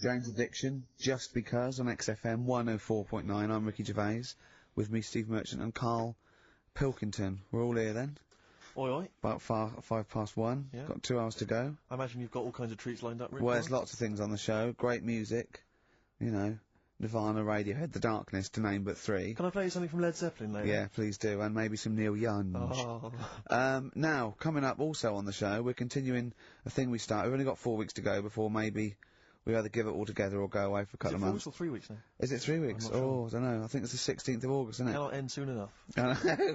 Jane's Addiction, Just Because, on XFM 104.9. I'm Ricky Gervais, with me, Steve Merchant, and Carl Pilkington. We're all here then. Oi oi. About 1:05. Yeah. Got 2 hours to go. I imagine you've got all kinds of treats lined up, Rick. Well, there's lots of things on the show. Great music. You know, Nirvana, Radiohead, The Darkness, to name but 3. Can I play you something from Led Zeppelin later? Yeah, please do, and maybe some Neil Young. Oh. Now, coming up also on the show, we're continuing a thing we started. We've only got 4 weeks to go before maybe we either give it all together or go away for a couple of months. Is it 4 weeks or 3 weeks now? Is it 3 weeks? I'm not sure. I don't know. I think it's the 16th of August, isn't it? Cannot end soon enough.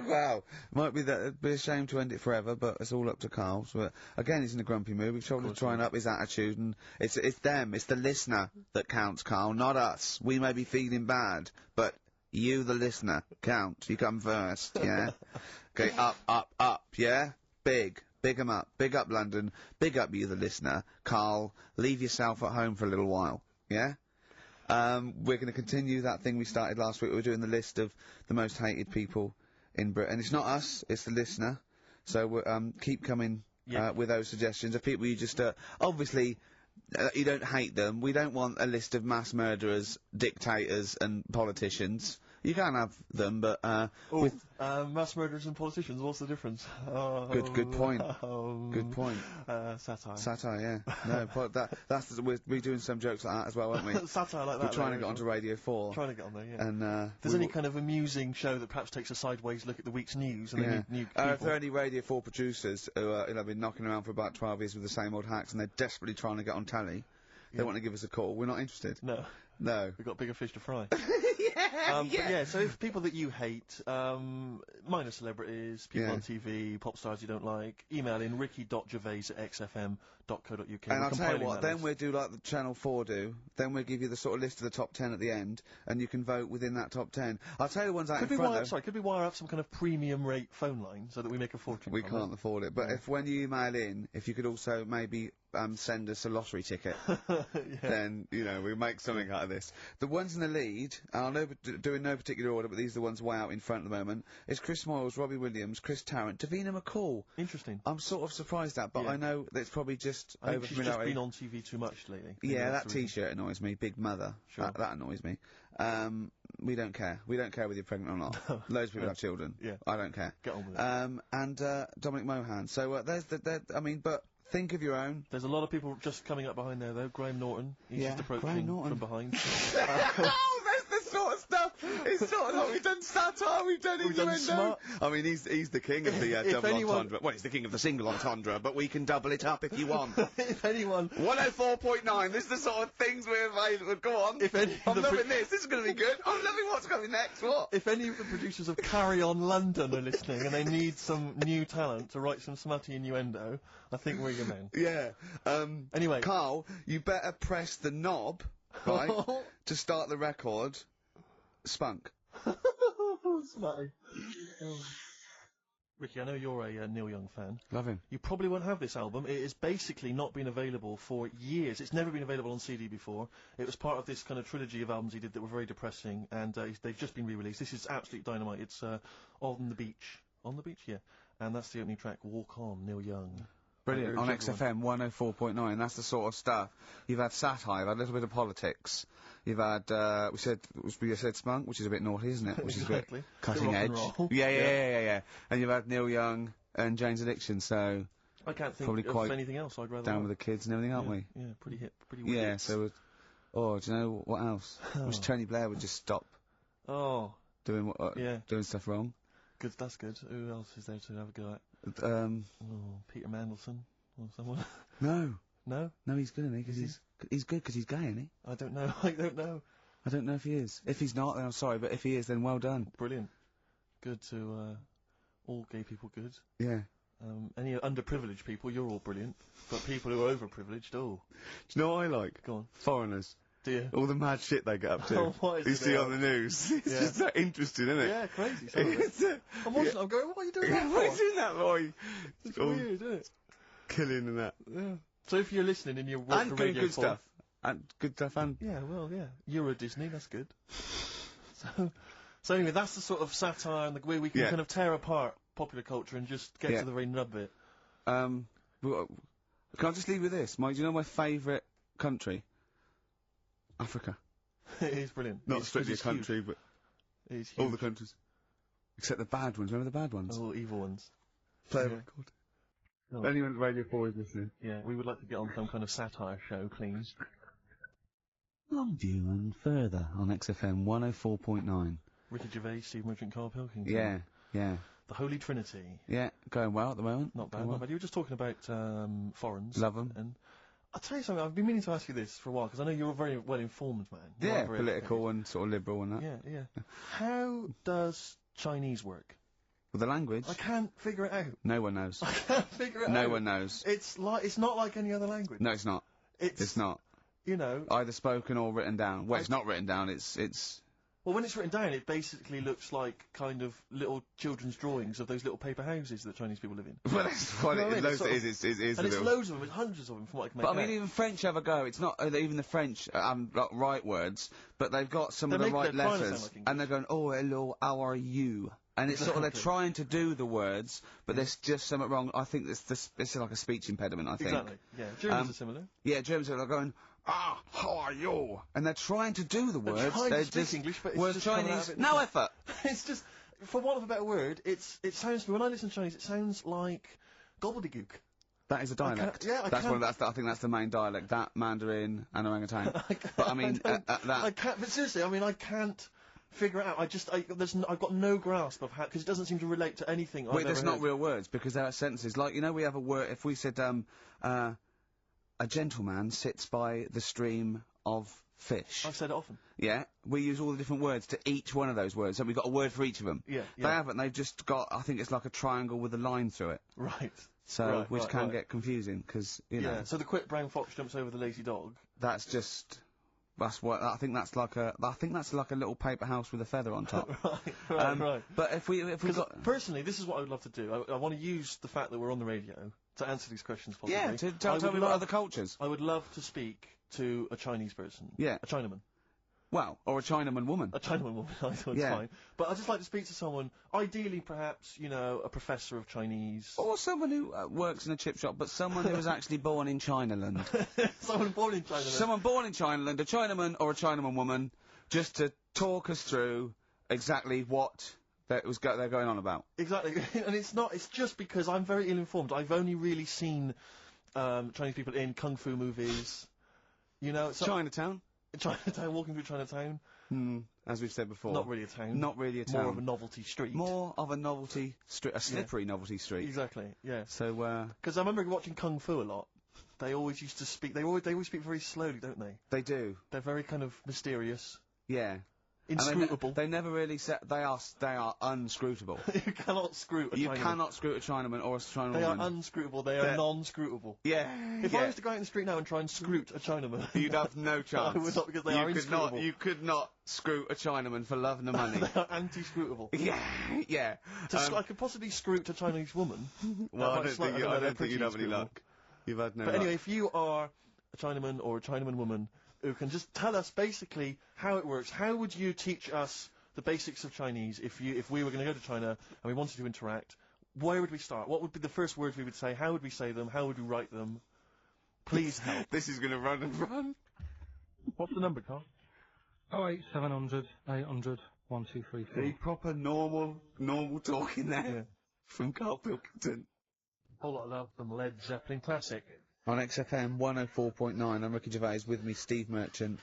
Wow. Might be that, it'd be a shame to end it forever, but it's all up to Carl. But again, he's in a grumpy mood. We've tried to try and up his attitude, and it's them, it's the listener that counts, Carl, not us. We may be feeling bad, but you, the listener, count. You come first, yeah? Okay, up, yeah? Big 'em up. Big up London. Big up you, the listener. Carl, leave yourself at home for a little while, yeah? We're going to continue that thing we started last week. We're doing the list of the most hated people in Britain. It's not us, it's the listener. So we're, keep coming with those suggestions of people you just, obviously, you don't hate them. We don't want a list of mass murderers, dictators and politicians. You can have them, but, mass murderers and politicians, what's the difference? Good point. Good point. Satire. Satire, yeah. No, we're doing some jokes like that as well, aren't we? Satire like that. We're trying to get onto Radio 4. Trying to get on there, yeah. And, if there's any kind of amusing show that perhaps takes a sideways look at the week's news and the new people. If there are any Radio 4 producers who have been knocking around for about 12 years with the same old hacks and they're desperately trying to get on telly, they want to give us a call. We're not interested. No. We've got bigger fish to fry. So if people that you hate, minor celebrities, people on TV, pop stars you don't like, email in ricky.gervais@xfm.co.uk. And I'll tell you what, then we'll do like the Channel 4 do, then we'll give you the sort of list of the top 10 at the end, and you can vote within that top 10. I'll tell you the ones out in front though. Could we wire up some kind of premium rate phone line so that we make a fortune? We can't afford it, but when you email in, if you could also maybe send us a lottery ticket, then, you know, we'll make something out of this. The ones in the lead, and I'll do in no particular order, but these are the ones way out in front at the moment, is Chris Moyles, Robbie Williams, Chris Tarrant, Davina McCall. Interesting. I'm sort of surprised at, but I know that it's probably just I think she's just been on TV too much lately. Yeah, that t-shirt annoys me, Big Mother. Sure. That annoys me. We don't care. We don't care whether you're pregnant or not. Loads of people have children. Yeah. I don't care. Get on with it. And Dominic Mohan. So, but think of your own. There's a lot of people just coming up behind there, though. Graham Norton. He's just approaching from behind. Oh, that's the sort of stuff. It's sort of like we've done satire, we've done innuendo. I mean, he's the king of the double entendre. Well, he's the king of the single entendre, but we can double it up if you want. If anyone... 104.9, this is the sort of things we're available. Go on. I'm loving this. This is going to be good. I'm loving what's coming next. What? If any of the producers of Carry On London are listening and they need some new talent to write some smutty innuendo, I think we're your men. Yeah. Anyway. Carl, you better press the knob, right, to start the record. Spunk. Smutty. Ricky, I know you're a Neil Young fan. Love him. You probably won't have this album. It has basically not been available for years. It's never been available on CD before. It was part of this kind of trilogy of albums he did that were very depressing, and they've just been re-released. This is absolute dynamite. It's On the Beach. On the Beach, yeah. And that's the opening track, Walk On, Neil Young. Brilliant. On XFM 104.9. That's the sort of stuff. You've had satire, you've had a little bit of politics. You've had, we said spunk, which is a bit naughty, isn't it? Which is a bit cutting edge. Yeah. And you've had Neil Young and Jane's Addiction, so... I can't think of anything else I'd rather down with the kids and everything, aren't we? Yeah, pretty hip, pretty weird. Yeah, so... do you know what else? Wish Tony Blair would just stop. Doing stuff wrong. Good, that's good. Who else is there to have a go at? Peter Mandelson or someone. No, he's good, isn't he? Because he's good because he's gay, isn't he? I don't know. I don't know if he is. If he's not, then I'm sorry, but if he is, then well done. Brilliant. Good to all gay people. Good. Yeah. Any underprivileged people, you're all brilliant. But people who are overprivileged, Do you know what I like? Go on. Foreigners. Do you? All the mad shit they get up to. What is you see on the news. It's just that interesting, isn't it? Yeah, crazy. I'm watching. I'm going. What are you doing that for? What are you doing that boy? It's weird, isn't it? Killing and that. Yeah. So if you're listening and you're and doing good stuff. And good stuff and... Yeah, well, yeah. Euro Disney, that's good. So anyway, that's the sort of satire and the way we can kind of tear apart popular culture and just get to the very nub bit. Can I just leave with this? Do you know my favourite country? Africa. It is brilliant. Not strictly a country, but it is huge. all the countries. Except the bad ones. Remember the bad ones? Oh, evil ones. Play a record. Oh. Anyone at Radio 4 is listening. Yeah, we would like to get on some kind of satire show, please. Long view and further on XFM 104.9. Ricky Gervais, Steve Merchant, Carl Pilkington. Yeah, yeah. The Holy Trinity. Yeah, going well at the moment. Not bad, Going not well. bad. You were just talking about foreigners. Love 'em. And I'll tell you something, I've been meaning to ask you this for a while, because I know you're a very well-informed man. You Yeah, are very political and sort of liberal and that. Yeah, yeah. How does Chinese work? With the language, I can't figure it out. no one knows. I can't figure it out. No one knows. It's not like any other language. No, it's not. It's not. You know. Either spoken or written down. Well, it's not written down, it's... Well, when it's written down, it basically looks like kind of little children's drawings of those little paper houses that Chinese people live in. Well, that's what You know what I mean? it is. It is And a it's little... loads of them, it's hundreds of them, from what I can make But out. I mean, even French have a go. It's not even the French got right words, but they've got some of the right they're trying to sound letters, like English. and they're going, "Oh, hello, how are you?" And it's sort of they're trying to do the words, but there's just something wrong. I think it's like a speech impediment. I think. Exactly. Yeah. Germans are similar. Yeah, Germans are going, how are you? And they're trying to do the words. trying to They're speak just English, but it's whereas just coming out Chinese, of it no different. effort. It's just, for want of a better word, it sounds to me, when I listen to Chinese, it sounds like gobbledygook. That is a dialect. I think that's the main dialect. That Mandarin and orangutan. But I mean, I can't. But seriously, I mean, I can't figure it out. I've got no grasp of how, because it doesn't seem to relate to anything. Wait, there's not real words because there are sentences. Like we have a word. If we said a gentleman sits by the stream of fish. I've said it often. Yeah, we use all the different words to each one of those words. So we've got a word for each of them. Yeah. They haven't. They've just got. I think it's like a triangle with a line through it. Right. So, which can get confusing, because, you know... Yeah, so the quick brown fox jumps over the lazy dog. That's just... That's what... I think that's like a little paper house with a feather on top. Right. But if we got... Personally, this is what I would love to do. I want to use the fact that we're on the radio to answer these questions, possibly. Yeah, to tell me about other cultures. I would love to speak to a Chinese person. Yeah. A Chinaman. Well, or a Chinaman woman. A Chinaman woman, I thought it's fine. But I'd just like to speak to someone, ideally perhaps, you know, a professor of Chinese. Or someone who works in a chip shop, but someone who was actually born in Chinaland. Someone born in Chinaland. Someone born in Chinaland, a Chinaman or a Chinaman woman, just to talk us through exactly what they're going on about. Exactly. And it's just because I'm very ill-informed. I've only really seen Chinese people in kung fu movies. You know, Chinatown. Chinatown, walking through Chinatown. As we've said before. Not really a town. Not really a town. More of a novelty street. More of a novelty street, a slippery novelty street. Exactly, yeah. So, because I remember watching Kung Fu a lot. They always used to speak, they always speak very slowly, don't they? They do. They're very kind of mysterious. Yeah. Inscrutable. They never really they are unscrutable. You cannot scrute a Chinaman. You cannot scrute a Chinaman or a Chinaman They woman. are unscrutable, they are non-scrutable. Yeah. If I was to go out in the street now and try and scrute a Chinaman... You'd have no chance. I would not, because they are inscrutable. You could not scrute a Chinaman for love nor money. They are anti-scrutable. Yeah, yeah. I could possibly scrute a Chinese woman. Well, I don't think you'd have any luck. You've had no luck. But anyway, if you are a Chinaman or a Chinaman woman who can just tell us basically how it works, how would you teach us the basics of Chinese if we were going to go to China and we wanted to interact? Where would we start? What would be the first words we would say? How would we say them? How would we write them? Please help. This is going to run and run. What's the number, Carl? 08700 800 1234. A proper normal talking there. Yeah. From Carl Pilkington. Whole lot of love from Led Zeppelin classic. On XFM 104.9, I'm Ricky Gervais, with me Steve Merchant,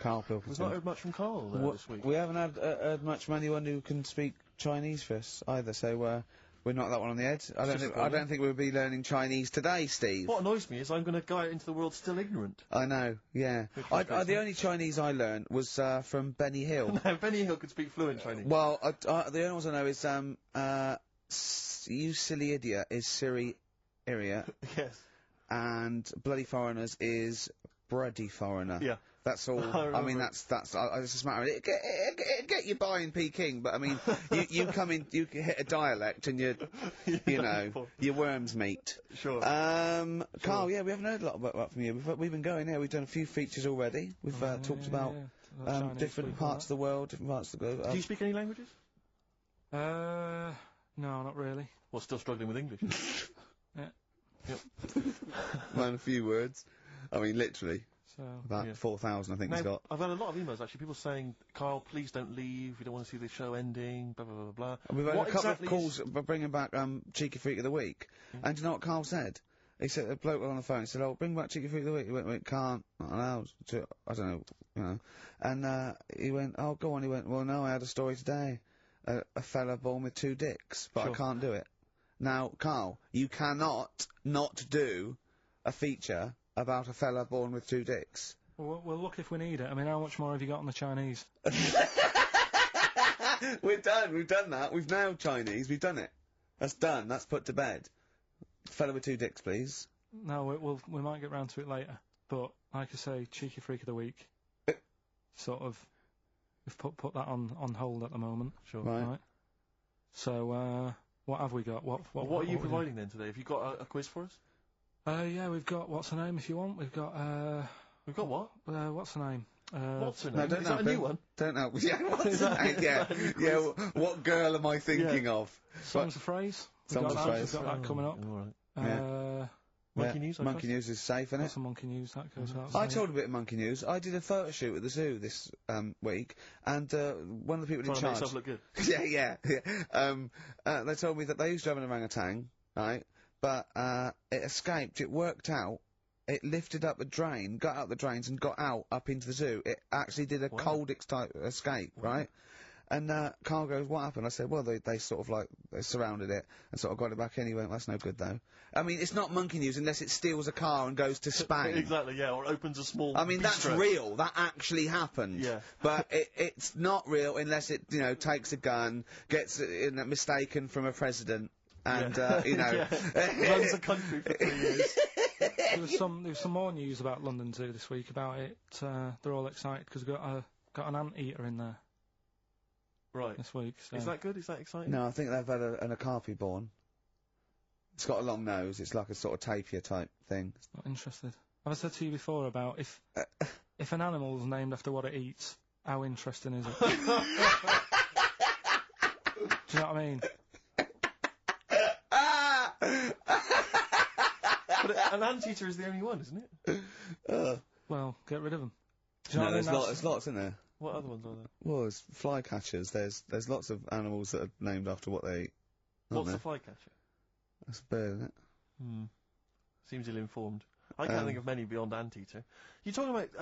Carl Pilkington. We've not heard much from Carl this week. We haven't heard much from anyone who can speak Chinese for us either, so we're not that one on the edge. I don't think we'll be learning Chinese today, Steve. What annoys me is I'm going to go out into the world still ignorant. I know, yeah. The only Chinese I learned was from Benny Hill. No, Benny Hill could speak fluent Chinese. Well, the only ones I know is you silly idiot is Siri Iria. Yes. And Bloody Foreigners is Bloody Foreigner. Yeah. That's all. I mean, that's it's just a matter of it get you by in Peking, but I mean, you come in, you hit a dialect and you know, your worms meet. Sure. Carl, yeah, we haven't heard a lot about from you. We've been going here. We've done a few features already. We've talked about different parts of the world, different parts of the globe. Do you speak any languages? No, not really. Well, still struggling with English. Yeah. Yep. Man, a few words. I mean, literally. So About 4,000, I think he's got. I've had a lot of emails actually. People saying, "Carl, please don't leave. We don't want to see the show ending." Blah blah blah blah. And we've had a couple of calls bringing back Cheeky Freak of the Week. And do you know what Carl said? He said, a bloke on the phone, he said, "Oh, bring back Cheeky Freak of the Week." He went, "Can't, not allowed." I don't know, you know. And he went, "Oh, go on." He went, "Well, no, I had a story today. A fella born with 2 dicks, but I can't do it." Now, Carl, you cannot not do a feature about a fella born with 2 dicks. Well, look if we need it. I mean, how much more have you got on the Chinese? We've done that. We've nailed Chinese, we've done it. That's done, that's put to bed. Fella with 2 dicks, please. No, we might get round to it later. But, like I say, Cheeky Freak of the Week. Sort of, we've put that on hold at the moment. Sure. Right. So, what have we got? What are you providing then today? Have you got a quiz for us? Yeah, we've got, what's her name if you want? We've got, We've got what? what's her name? What's her name? No, don't Is know. that a new one? Don't know. Yeah, what's her name? Yeah, what girl am I thinking of? Songs of Phrase. Songs of Phrase. We've got that coming up. All right. Monkey News, I Monkey guess? News is safe, isn't it? That's some Monkey News, that goes out. I told a bit of Monkey News. I did a photo shoot at the zoo this week, and one of the people in Trying charge... to make yourself look good. They told me that they used to have an orangutan, right? But it escaped. It worked out. It lifted up a drain, got out the drains, and got out up into the zoo. It actually did a cold type escape, right? And Carl goes, "What happened?" I said, "Well, they sort of like they surrounded it and sort of got it back in." He went, "That's no good though." I mean, it's not Monkey News unless it steals a car and goes to Spain. Exactly, yeah, or opens a small. I mean, that's bistro. real. That actually happened. Yeah. But it's not real unless it, you know, takes a gun, gets mistaken from a president, and you know, runs a country for 3 years. There was some more news about London Zoo this week about it. They're all excited because we've got an anteater in there. Right. This week. So. Is that good? Is that exciting? No, I think they've had an okapi born. It's got a long nose. It's like a sort of tapir type thing. Not interested. Have I said to you before about if an animal's named after what it eats, how interesting is it? Do you know what I mean? But an anteater is the only one, isn't it? Well, get rid of them. Do you know No, what I mean? there's lots in there. What other ones are there? Well, there's flycatchers. There's lots of animals that are named after what they eat. What's the flycatcher? That's a bird, isn't it? Seems ill-informed. I can't think of many beyond anteater. You're talking about,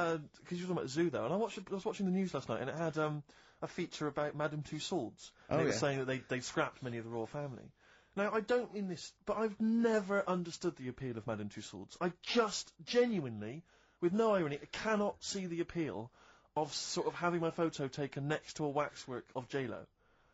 because you're talking about zoo though, and I was watching the news last night, and it had a feature about Madame Tussauds. And it was saying that they scrapped many of the royal family. Now, I don't mean this, but I've never understood the appeal of Madame Tussauds. I just genuinely, with no irony, cannot see the appeal of sort of having my photo taken next to a waxwork of J-Lo.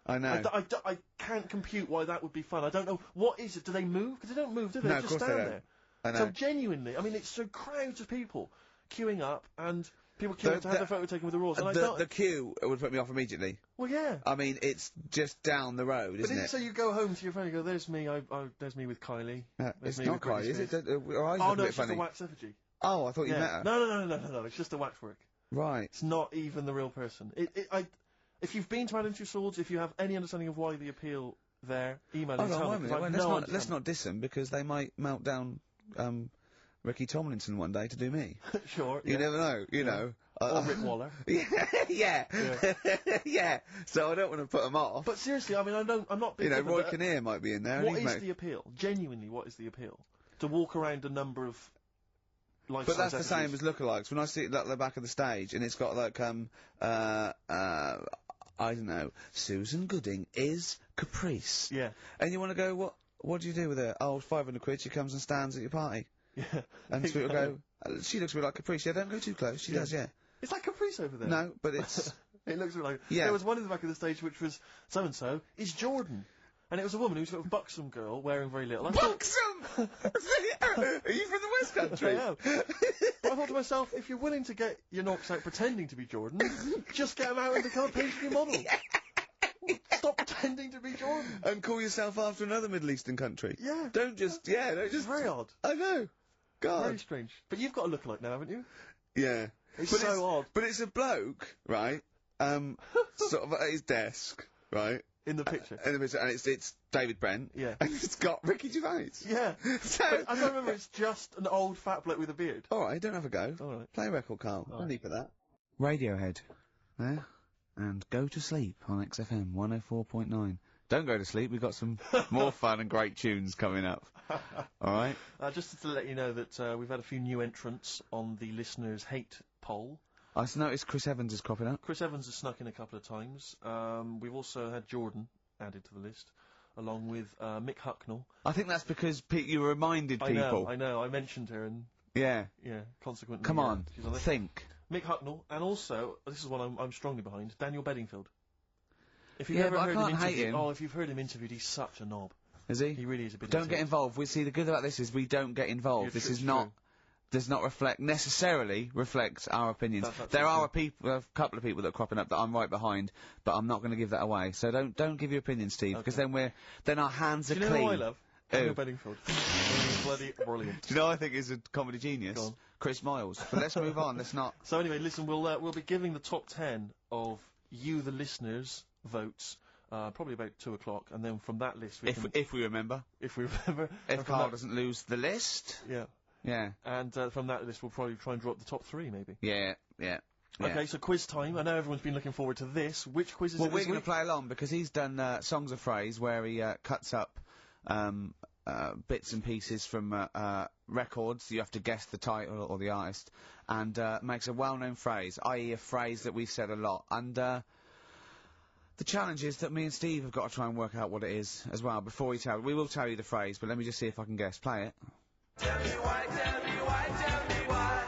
I know. I can't compute why that would be fun. I don't know. What is it? Do they move? Because they don't move, do they? No, They of just course stand they don't. there. I know. So genuinely, I mean, it's so crowds of people queuing up and people queuing up to have their photo taken with the royals. And the queue would put me off immediately. Well, yeah. I mean, it's just down the road, isn't it? So you go home to your friend and go, "There's me. There's me with Kylie." It's me not with Britney quite, is it? Spears." Her eyes Oh look no, a bit it's just funny. a wax effigy. Oh, I thought you met her. No. It's just a waxwork. Right. It's not even the real person. If you've been to Madame Tussauds, if you have any understanding of why the appeal there, email and tell me. Let's not diss them because they might melt down Ricky Tomlinson one day to do me. Sure. You never know. You know. Or Rick Waller. Yeah. So I don't want to put them off. But seriously, I mean, I'm not being. You know, Roy Kinnear might be in there. What is the appeal? Genuinely, what is the appeal? To walk around a number of. But that's the same as lookalikes. When I see it at the back of the stage and it's got like I don't know, Susan Gooding is Caprice. Yeah. And you want to go, what do you do with her? Oh, 500 quid, she comes and stands at your party. Yeah. And people go, she looks a bit like Caprice. Yeah, don't go too close. She does, yeah. Is that Caprice over there? No, but it's... It looks a bit like... Yeah. There was one in the back of the stage which was, so-and-so is Jordan. And it was a woman who was sort of buxom girl, wearing very little. Buxom! Are you from the West Country? I am. But I thought to myself, if you're willing to get your knocks out pretending to be Jordan, just get them out and become a pastry model. Stop pretending to be Jordan. And call yourself after another Middle Eastern country. Yeah. Don't just... It's very odd. I know. God. Very strange. But you've got a lookalike now, haven't you? Yeah. It's so odd. But it's a bloke, right? Sort of at his desk, right? In the picture. In the picture, and it's David Brent. Yeah. And it's got Ricky Gervais. Yeah. So, But I don't remember, it's just an old fat bloke with a beard. alright, don't have a go. Alright. Play a record, Carl. No Alright. need for that. Radiohead. There. And Go to Sleep on XFM 104.9. Don't go to sleep, we've got some more fun and great tunes coming up. Alright? Just to let you know that we've had a few new entrants on the listeners' hate poll. I noticed Chris Evans is cropping up. Chris Evans has snuck in a couple of times. We've also had Jordan added to the list, along with Mick Hucknall. I think that's because you reminded people. I know, I mentioned her and, Yeah. yeah, consequently... Come on, she's on there. think. Mick Hucknall, and also, this is one I'm strongly behind, Daniel Bedingfield. If you've Yeah, ever but I heard can't him hate interviewed, him. oh, if you've heard him interviewed, he's such a knob. Is he? He really is a bit Don't of a get tit. involved. We see the good about this is we don't get involved. Yeah, This true, is true. not does not necessarily reflect our opinions. That's There absolutely are a couple of people that are cropping up that I'm right behind, but I'm not going to give that away. So don't give your opinion, Steve, because then our hands are Do you know clean. who I love? Daniel Bedingfield. He's bloody brilliant. Do you know I think is a comedy genius? Go on. Chris Miles. But let's move on. Let's not. So anyway, listen, we'll be giving the top 10 of you, the listeners, votes. Probably about 2 o'clock, and then from that list, If we remember. if we remember, If Carl doesn't lose the list. yeah, Yeah. and from that list, we'll probably try and drop the top 3, maybe. Yeah. Okay, so quiz time. I know everyone's been looking forward to this. Which quiz is Well, it we're this going to week? play along because he's done Songs of Phrase where he cuts up bits and pieces from records. You have to guess the title or the artist, and makes a well-known phrase, i.e. a phrase that we've said a lot. And the challenge is that me and Steve have got to try and work out what it is as well before we will tell you the phrase, but let me just see if I can guess. Play it. Tell me why, tell me why, tell me why.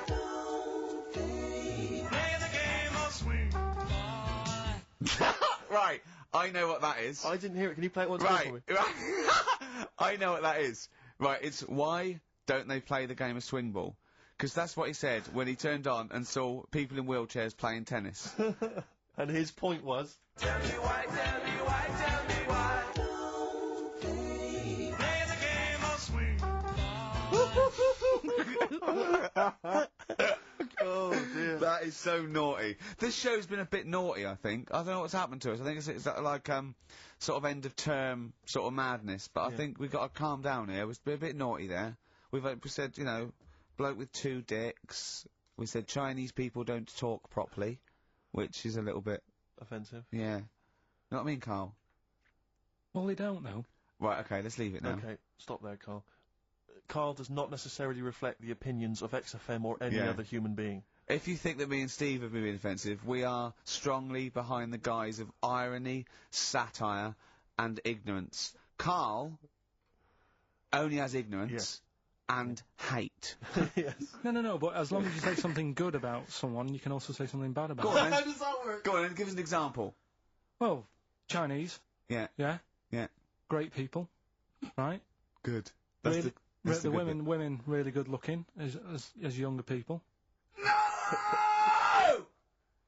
Play the game of swing. Right, I know what that is. I didn't hear it. Can you play it once more for me? Right, I know what that is. Right, it's why don't they play the game of swing ball? Because that's what he said when he turned on and saw people in wheelchairs playing tennis. And his point was... Tell me why, tell me why, tell me why. Play the game of swing. Oh, dear. That is so naughty. This show's been a bit naughty, I think. I don't know what's happened to us. I think it's like, sort of end of term sort of madness, but I think we've got to calm down here. We've been a bit naughty there. We said, you know, bloke with 2 dicks. We said Chinese people don't talk properly, which is a little bit... Offensive. Yeah. Know what I mean, Carl? Well, they don't know. Right, okay, let's leave it now. Okay, stop there, Carl. Carl does not necessarily reflect the opinions of XFM or any Yeah. other human being. If you think that me and Steve have been being offensive, we are strongly behind the guise of irony, satire, and ignorance. Carl only has ignorance and hate. Yes. No, but as long as you say something good about someone, you can also say something bad about Go them. on, then. does that work? Go on, then, give us an example. Well, Chinese, Yeah, yeah? yeah. Great people, right? Good. Really, that's the the good bit. women really good looking as younger people. No!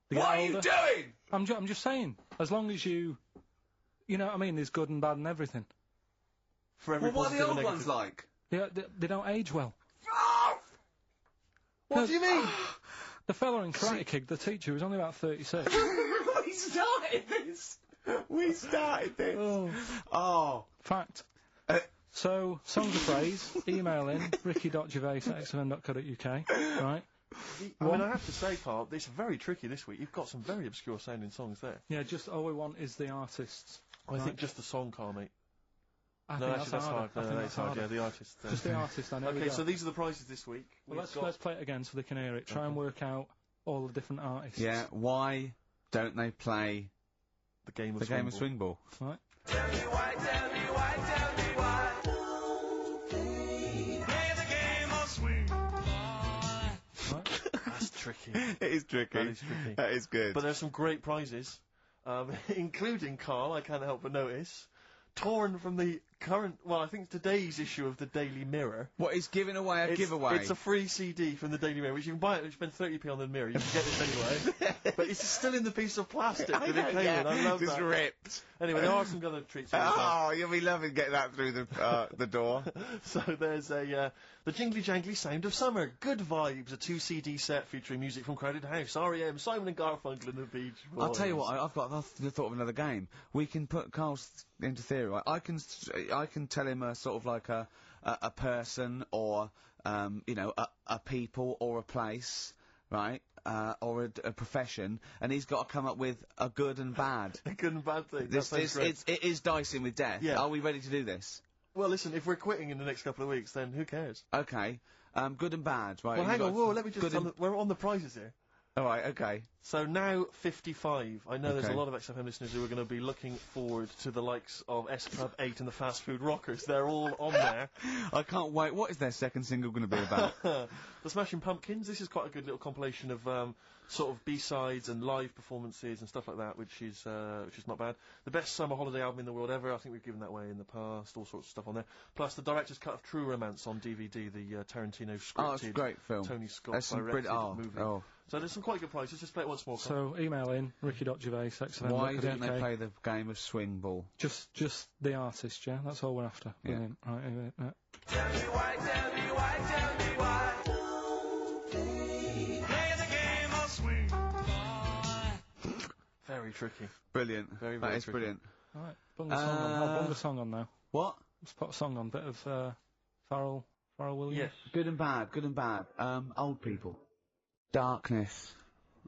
They What get are you older. doing? I'm just saying, as long as you know what I mean, there's good and bad and everything. For every Well, what are the positive old and ones negative. like? They don't age well. What do you mean? The fella in Karate Kid, the teacher, was only about 36. We started this! We started this! Oh. Fact. So, songs of phrase, email in, ricky.gervais@xfm.co.uk, right? I mean, I have to say, Carl, it's very tricky this week. You've got some very obscure sounding songs there. Yeah, just all we want is the artists. I think just the song, Carl, mate. I No, think actually, that's hard. harder. I No, think that's hard. harder. Yeah, the artist. Just the artist, I know. Okay, so these are the prizes this week. Well, let's play it again so they can hear it. Try and work out all the different artists. Yeah, why don't they play the game of the game of swing ball? Right? Tell me why, tell me why, tell me why. Play the game of swing. Right? That's tricky. It is tricky. That is tricky. That is good. But there's some great prizes, including, Carl, I can't help but notice, torn from the current, well, I think today's issue of the Daily Mirror. What, he's giving away a giveaway? It's a free CD from the Daily Mirror, which you can buy it, you spend 30p on the Mirror, you can get this anyway. But it's still in the piece of plastic that I it know, came yeah, in. I love just that. ripped. Anyway, there are some other treats here as well. Oh, you'll be loving getting that through the door. So there's the Jingly Jangly Sound of Summer, Good Vibes, a 2 CD set featuring music from Crowded House, R.E.M., Simon and Garfunkel and the Beach Boys. I'll tell you what, I've thought of another game. We can put Carl's into theory, right? I can tell him a sort of like a person or, you know, a people or a place, right? Or a profession, and he's got to come up with a good and bad. A good and bad thing. It is dicing with death. Yeah. Are we ready to do this? Well, listen, if we're quitting in the next couple of weeks, then who cares? Okay. Good and bad, right? Well, hang on, whoa, let me just good tell them, we're on the prizes here. Alright, okay. So now 55. I know there's a Okay. lot of XFM listeners who are going to be looking forward to the likes of S Club 8 and the Fast Food Rockers. They're all on there. I can't wait. What is their second single going to be about? The Smashing Pumpkins. This is quite a good little compilation of sort of B-sides and live performances and stuff like that, which is not bad. The best summer holiday album in the world ever. I think we've given that away in the past. All sorts of stuff on there. Plus the director's cut of True Romance on DVD, the Tarantino scripted. Oh, it's a great film. Tony Scott That's some directed movie. Oh. So there's some quite good prizes. Just play it once more. Carl. So email in ricky.gervais, XFM. Why don't they play the game of swing ball? Just the artist, yeah? That's all we're after. Yeah. Brilliant. Right, Tell me why, tell me why, tell me why. Play the game of swing. Very tricky. Brilliant. Very, That very is tricky. brilliant. Right, bung the song on. I'll bung the song on now. What? Let's put a song on. Bit of Pharrell Williams. Yes. Good and bad, good and bad. Old people. Darkness.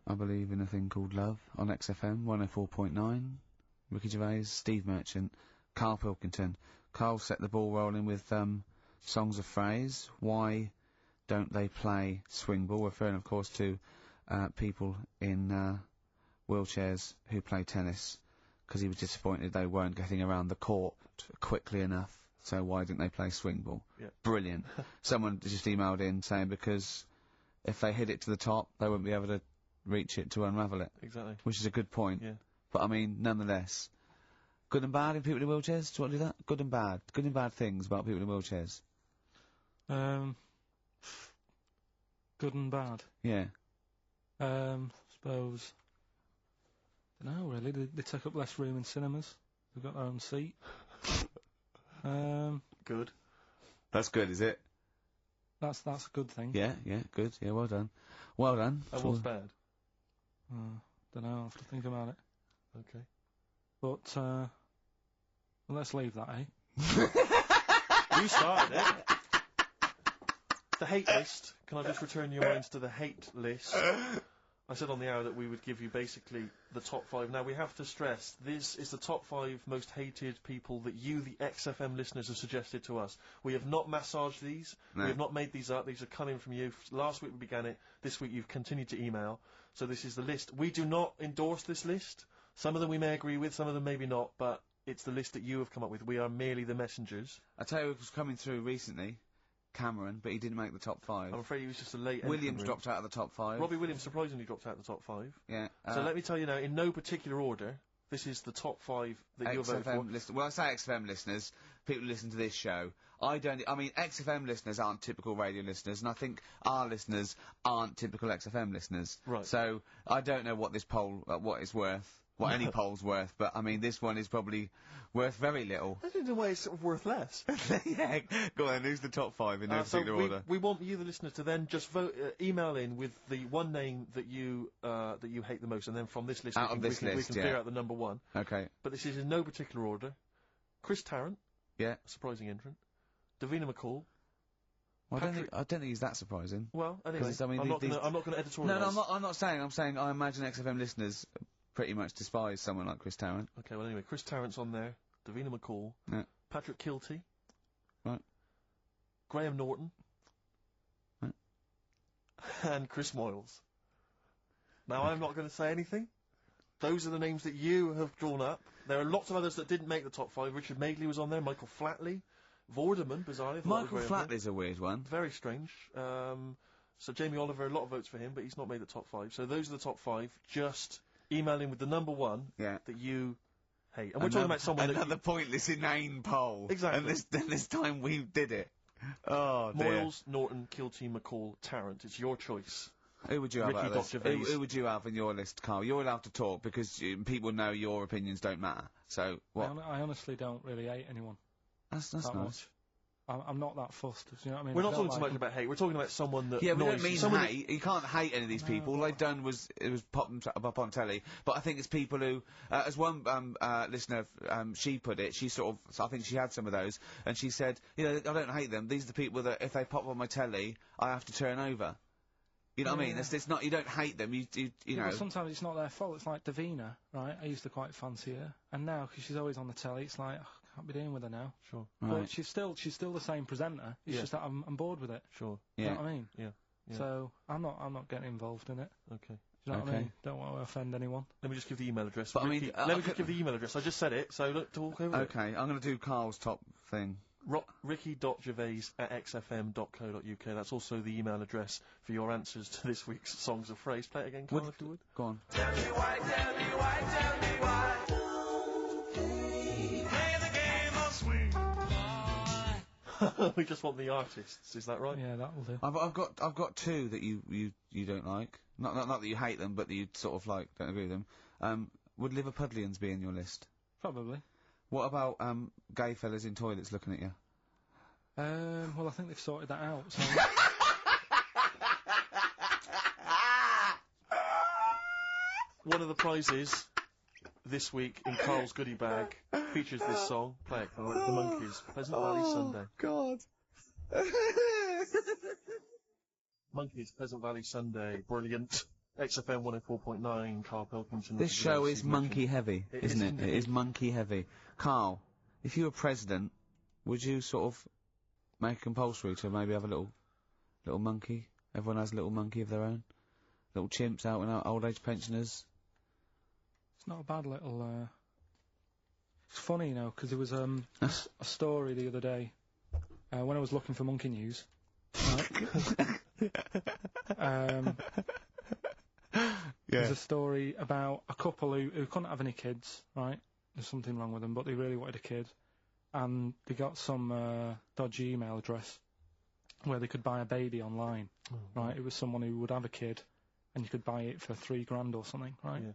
I believe in a thing called Love on XFM 104.9. Ricky Gervais, Steve Merchant, Carl Pilkington. Carl set the ball rolling with songs of phrase. Why don't they play swing ball? Referring, of course, to people in wheelchairs who play tennis, because he was disappointed they weren't getting around the court quickly enough. So why didn't they play swing ball? Yeah. Brilliant. Someone just emailed in saying because if they hit it to the top, they wouldn't be able to reach it to unravel it. Exactly. Which is a good point. Yeah. But I mean, nonetheless, good and bad in people in wheelchairs. Do you want to do that? Good and bad things about people in wheelchairs. Good and bad. Yeah. Suppose. Don't know really. They take up less room in cinemas. They've got their own seat. Good. That's good, is it? That's a good thing. Yeah, good. Yeah, well done. Well done. And what's bad? Don't know. I'll have to think about it. Okay. But well, let's leave that, eh? You started it. The hate list. Can I just return your minds to the hate list? I said on the hour that we would give you basically the top 5. Now, we have to stress, this is the top 5 most hated people that you, the XFM listeners, have suggested to us. We have not massaged these. No. We have not made these up. These are coming from you. Last week we began it. This week you've continued to email. So this is the list. We do not endorse this list. Some of them we may agree with, some of them maybe not, but it's the list that you have come up with. We are merely the messengers. I tell you who was coming through recently. Cameron, but he didn't make the top 5. I'm afraid he was just a late Williams entrant. dropped out of the top 5. Robbie Williams surprisingly dropped out of the top 5. Yeah. So let me tell you now, in no particular order, this is the top 5 that you're voting for. XFM listeners. Well, I say XFM listeners, people who listen to this show. I mean, XFM listeners aren't typical radio listeners, and I think our listeners aren't typical XFM listeners. Right. So, I don't know what this poll, what it's worth, what any poll's worth, but I mean, this one is probably worth very little. I think in a way it's sort of worth less. Yeah, go on, who's the top 5 in no particular order? We want you, the listener, to then just vote, email in with the one name that you hate the most, and then from this list Out we of can, this we can list, clear yeah. out the number 1. Okay. But this is in no particular order. Chris Tarrant, Yeah. a surprising entrant. Davina McCall. Well, Patrick- I don't think he's that surprising. Well, anyway, 'Cause, I mean, I'm not these- going to editorialise. No, I'm not saying. I'm saying I imagine XFM listeners pretty much despise someone like Chris Tarrant. Okay, well anyway, Chris Tarrant's on there. Davina McCall. Yeah. Patrick Kilty. Right. Graham Norton. Right. And Chris Moyles. Now, I'm not going to say anything. Those are the names that you have drawn up. There are lots of others that didn't make the top 5. Richard Madeley was on there. Michael Flatley. Vorderman, bizarrely. I thought Michael that was very Flatley's a weird one. very strange. So Jamie Oliver, a lot of votes for him, but he's not made the top 5. So those are the top 5. Just email in with the number 1 Yeah. that you hate. And we're talking about someone another that pointless inane poll. Exactly. And this time we did it. Oh dear. Moyles, Norton, Kilty, McCall, Tarrant. It's your choice. Who would you have Ricky out of this? Gervais. Who would you have in your list, Carl? You're allowed to talk because people know your opinions don't matter. So what? I honestly don't really hate anyone. That's that nice. much. I'm not that fussed. Do you know what I mean? We're I not don't talking so much about hate. We're talking about someone that Yeah, we don't annoys mean you. Someone hate. You can't hate any of these people. All they've done was pop them up on telly. But I think it's people who, as one listener, she put it. She sort of, I think she had some of those, and she said, you know, I don't hate them. These are the people that if they pop on my telly, I have to turn over. You know what I mean? It's not. You don't hate them. You know. But sometimes it's not their fault. It's like Davina, right? I used to quite fancy her, and now because she's always on the telly, it's like I can't be dealing with her now. Sure. Right. But she's still the same presenter. It's just that I'm bored with it. Sure. Do you know what I mean? Yeah. So I'm not getting involved in it. Okay. Do you know what I Okay. mean? Don't want to offend anyone. Let me just give the email address. But I Ricky, mean, let me just give the email address. I just said it, so look, talk over it. Okay, I'm going to do Carl's top thing. Ricky.gervais@xfm.co.uk. That's also the email address for your answers to this week's Songs of Phrase. Play it again, Carl, if you would. Go on. Tell me why, tell me why, tell me why. Play the game of swing. We just want the artists, is that right? Yeah, that will do. I've got two that you don't like. Not that you hate them, but that you sort of like don't agree with them. Would Liverpudlians be in your list? Probably. What about gay fellas in toilets looking at you? Well, I think they've sorted that out. So One of the prizes this week in Carl's goodie bag features this song. Play it, Carl. The Monkeys, Pleasant Valley Sunday. God. Monkeys, Pleasant Valley Sunday. Brilliant. XFM 104.9, Carl Pilkington. This show is monkey heavy, It isn't is it? indeed. It is monkey heavy. Carl, if you were president, would you sort of make it compulsory to maybe have a little monkey? Everyone has a little monkey of their own. Little chimps out and out, old age pensioners. it's not a bad little. It's funny, you know, because there was a story the other day when I was looking for monkey news. Right? There's a story about a couple who couldn't have any kids, right? There's something wrong with them, but they really wanted a kid. And they got some dodgy email address where they could buy a baby online, right? It was someone who would have a kid, and you could buy it for $3,000 or something, right? Yeah.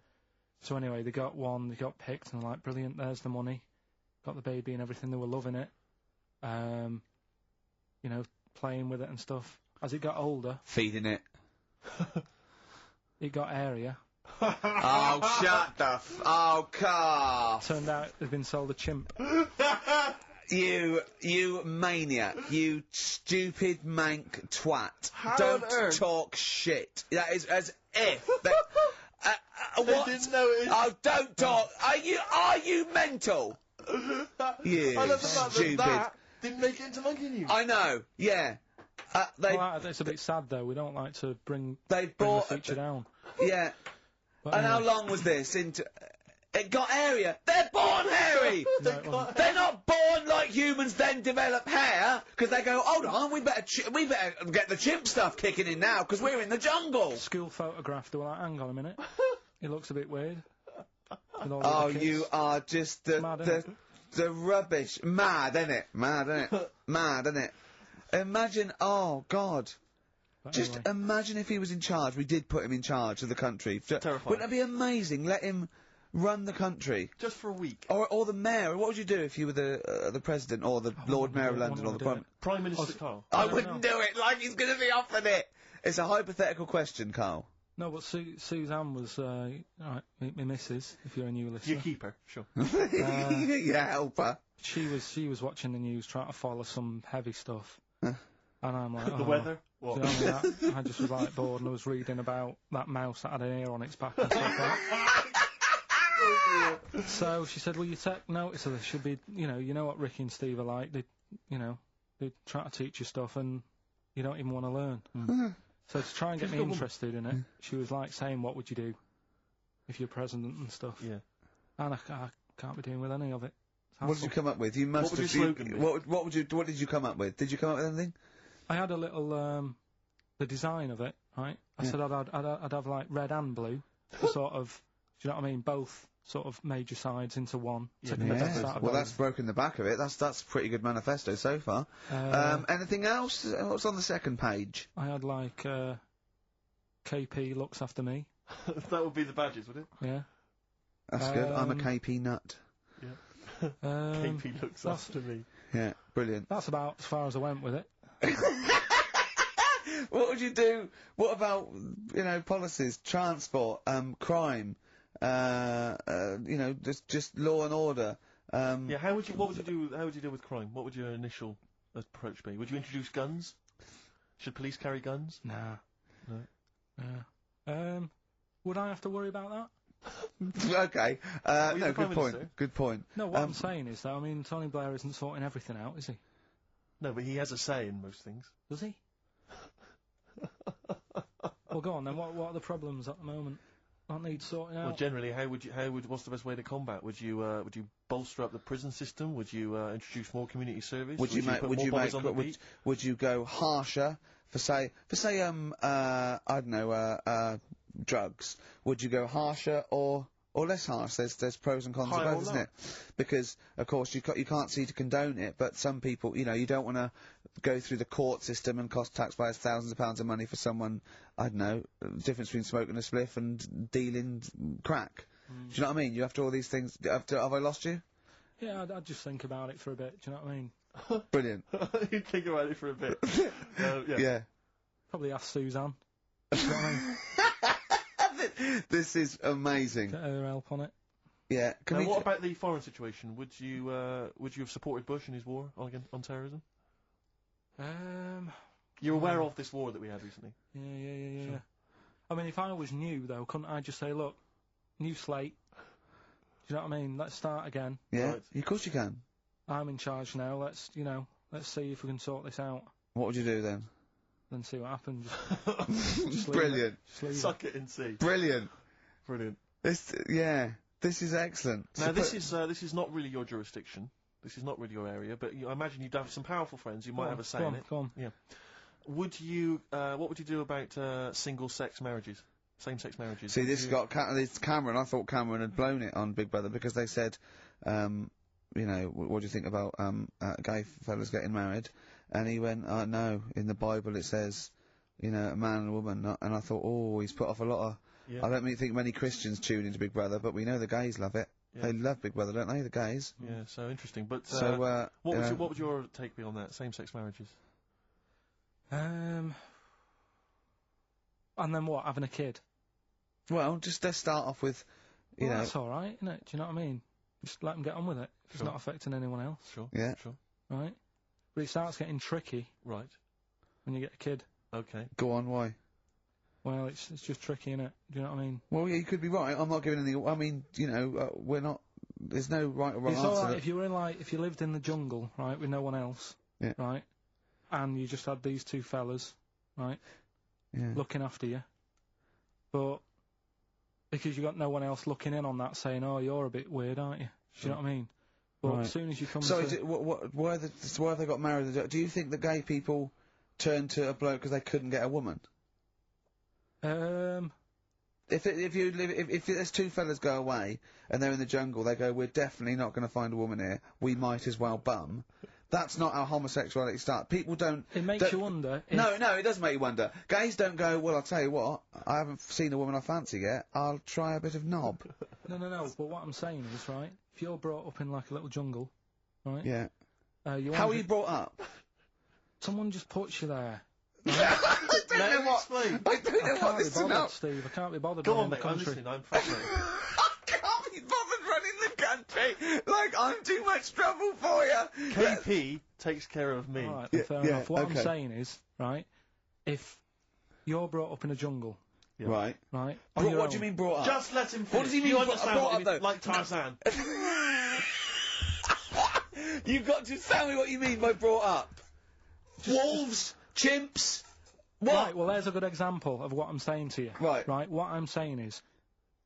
So anyway, they got one, they got picked, and they're like, brilliant, there's the money. Got the baby and everything, they were loving it. You know, playing with it and stuff. As it got older, Feeding it. it got airier. Oh, shut the oh, Carl! Turned out they'd been sold a chimp. You maniac. You stupid mank twat. on Don't earth? talk shit. That is as if... That, what? didn't know it. Oh, don't talk. Are you mental? You I love the fact stupid. that didn't make it into monkey news. I know, yeah. Well, it's a bit sad though. We don't like to bring They the bought... feature down. Yeah. But And how anyway, long was this? It got hairier. They're born hairy! no, it wasn't. They're not born like humans then develop hair, because they go, hold on, we better get the chimp stuff kicking in now, because we're in the jungle. School photograph, they were like, hang on a minute. It looks a bit weird. With all the Oh, other kids. you are just Mad, innit? the rubbish. Mad, innit? Mad, innit? Mad, innit? Imagine, oh, God. But Just anyway. imagine if he was in charge. We did put him in charge of the country. Terrifying. Wouldn't it be amazing? Let him run the country. Just for a week. Or the mayor. What would you do if you were the president or the Lord Mayor of London or the Prime? Prime Minister Carl. I wouldn't do it like he's going to be offered it. It's a hypothetical question, Carl. No, but Suzanne was, right, my missus, if you're a new listener. Your keeper, sure. Yeah, help her. She was watching the news, trying to follow some heavy stuff. And I'm like, The weather? What? Do you know what I mean? I just was like bored and I was reading about that mouse that had an ear on its back and stuff like that. So she said, will you take notice of this? Should be, you know what Ricky and Steve are like. They try to teach you stuff and you don't even want to learn. So to try and get me interested in it, she was like saying, what would you do if you're president and stuff? Yeah. And I can't be doing with any of it. What did you come up with? You must What would have. your slogan be? What did you come up with? Did you come up with anything? I had a little, the design of it, right? I said I'd have like red and blue, to sort of, do you know what I mean? Both sort of major sides into one. To start Well, that's broken the back of it. That's a pretty good manifesto so far. Anything else? What's on the second page? I had like, KP looks after me. That would be the badges, would it? Yeah. That's good. I'm a KP nut. Yeah. KP looks after me. Yeah, brilliant. That's about as far as I went with it. What would you do? What about, you know, policies, transport, crime, you know, just law and order? Yeah, how would you deal with crime? What would your initial approach be? Would you introduce guns? Should police carry guns? Nah. No. Yeah. Would I have to worry about that? Okay. Well, No, the Prime good point. Minister. Good point. No, what I'm saying is that, I mean, Tony Blair isn't sorting everything out, is he? No, but he has a say in most things. Does he? Well, go on then. What are the problems at the moment that need sorting out? Well, generally, what's the best way to combat? Would you bolster up the prison system? Would you introduce more community service? Would you go harsher for say I don't know drugs? Would you go harsher or less harsh? There's pros and cons of both, isn't it? Because of course you can't see to condone it, but some people, you know, you don't want to go through the court system and cost taxpayers thousands of pounds of money for someone, I don't know, the difference between smoking a spliff and dealing crack. Do you know what I mean? You have to all these things. Have I lost you? Yeah, I'd just think about it for a bit. Do you know what I mean? Brilliant. You think about it for a bit. Yeah. Probably ask Suzanne. Do you know what I mean? This is amazing. Get her help on it. Yeah. What about the foreign situation? Would you have supported Bush in his war on terrorism? You're aware of this war that we had recently? Yeah. Sure. I mean, if I was new, though, couldn't I just say, look, new slate, do you know what I mean? Let's start again. Yeah, Right. of course you can. I'm in charge now, let's see if we can sort this out. What would you do then? Then see what happens. Just leave Brilliant. it. Just leave it. Suck it and see. Brilliant. Brilliant. This is excellent. Now, this is not really your jurisdiction. This is not really your area, but I imagine you'd have some powerful friends who might have a say in it. Go on. Yeah. What would you do about single-sex marriages? Same-sex marriages? See, this got this Cameron. I thought Cameron had blown it on Big Brother because they said, you know, what do you think about gay fellas getting married? And he went, no, in the Bible it says, you know, a man and a woman. And I thought, oh, he's put off a lot of. Yeah. I don't think many Christians tune into Big Brother, but we know the gays love it. Yeah. They love Big Brother, don't they? The gays. Yeah, so interesting. But what would your take be on that? Same-sex marriages? And then what? Having a kid? Well, just let's start off with, you know. That's all right, isn't it? Do you know what I mean? Just let them get on with it. It's Sure. not affecting anyone else. Sure. Yeah. Sure. Right? But it starts getting tricky Right. when you get a kid. Okay. Go on, why? Well, it's just tricky, innit? Do you know what I mean? Well, yeah, you could be right. I'm not giving any. I mean, you know, we're not. There's no right or wrong It's answer. alright if you were if you lived in the jungle, right, with no one else, Yeah. right, and you just had these two fellas, right, Yeah. looking after you, but because you got no one else looking in on that, saying, "Oh, you're a bit weird, aren't you?" Do you know what I mean? But Right. as soon as you come So, to... why have they got married? Do you think that gay people turned to a bloke because they couldn't get a woman? If there's two fellas go away and they're in the jungle, they go, we're definitely not going to find a woman here. We might as well bum. That's not how homosexuality starts. People don't. It makes you wonder. If, No, it does make you wonder. Gays don't go, well, I'll tell you what, I haven't seen a woman I fancy yet. I'll try a bit of knob. No. But what I'm saying is, right, if you're brought up in like a little jungle, right? Yeah. How are you brought up? Someone just puts you there. I don't know what. Explain. I don't know what this is bothered, about. Steve. I can't be bothered Go running on, the mate. I'm country. listening. I'm fascinated. I can't be bothered running the country. Like, I'm too much trouble for you. KP takes care of me. All right, then, fair yeah, enough. What okay. I'm saying is, right, if you're brought up in a jungle, Yeah. Right. right, What do you mean brought up? Just let him finish. What does he mean You brought understand up, what he though? means, like Tarzan. You've got to tell me what you mean by brought up. Wolves, chimps. What? Right, well, there's a good example of what I'm saying to you. Right. Right, what I'm saying is,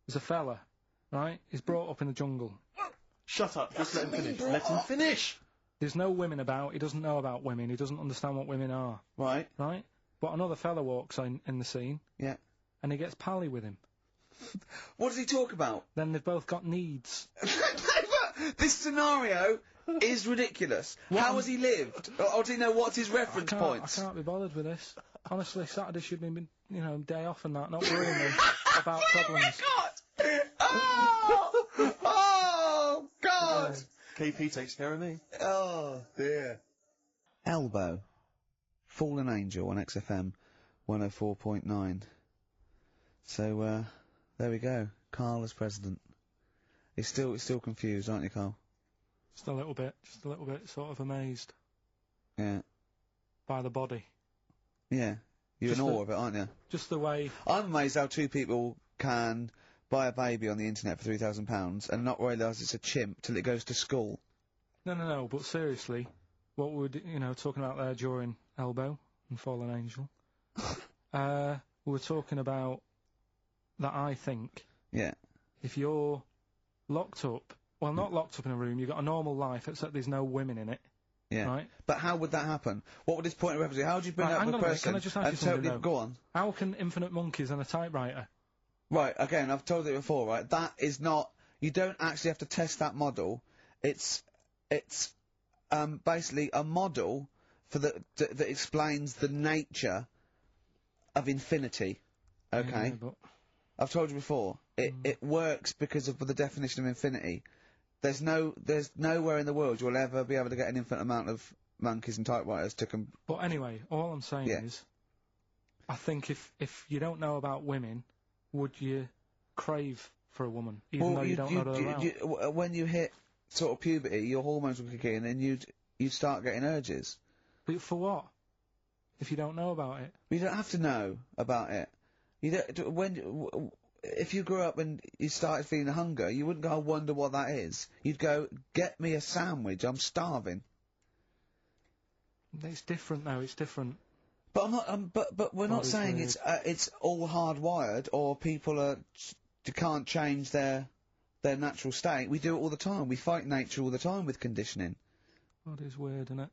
there's a fella, right, he's brought up in the jungle. Shut up. Just let him finish. Let him finish. There's no women about, he doesn't know about women, he doesn't understand what women are, Right. right? But another fella walks in the scene, Yeah. and he gets pally with him. What does he talk about? Then they've both got needs. This scenario is ridiculous. How has he lived? Or do you know what's his reference points? I can't be bothered with this. Honestly, Saturday should be, day off and that, not worrying me about problems. Oh, God! KP takes care of me. Oh, dear. Elbow. Fallen Angel on XFM 104.9. So, there we go. Carl as president. He's still confused, aren't you, Carl? Just a little bit sort of amazed. Yeah. By the body. Yeah. You're in awe of it, aren't you? Just the way... I'm amazed how two people can buy a baby on the internet for £3,000 and not realise it's a chimp till it goes to school. No, but seriously, what we're, talking about there during Elbow and Fallen Angel, we were talking about that I think... Yeah. If you're locked up, well, not locked up in a room, you've got a normal life, except there's no women in it. Yeah. Right? But how would that happen? What would this point of reference be? How would you bring up a person can I just ask you something, though? Go on. How can infinite monkeys and a typewriter? Right, again, I've told it before, right? That is not... You don't actually have to test that model. It's basically a model for that explains the nature of infinity. Okay? Yeah, but... I've told you before. It works because of the definition of infinity. There's nowhere in the world you'll ever be able to get an infinite amount of monkeys and typewriters to But anyway, all I'm saying is, I think if you don't know about women, would you crave for a woman, even though you don't know her around? When you hit sort of puberty, your hormones will kick in and you'd start getting urges. But for what? If you don't know about it? You don't have to know about it. If you grew up and you started feeling hunger, you wouldn't go, I wonder what that is. You'd go, get me a sandwich, I'm starving. It's different though, it's different. But I'm not, but we're not saying it's all hardwired or people can't change their natural state. We do it all the time. We fight nature all the time with conditioning. That is weird, isn't it?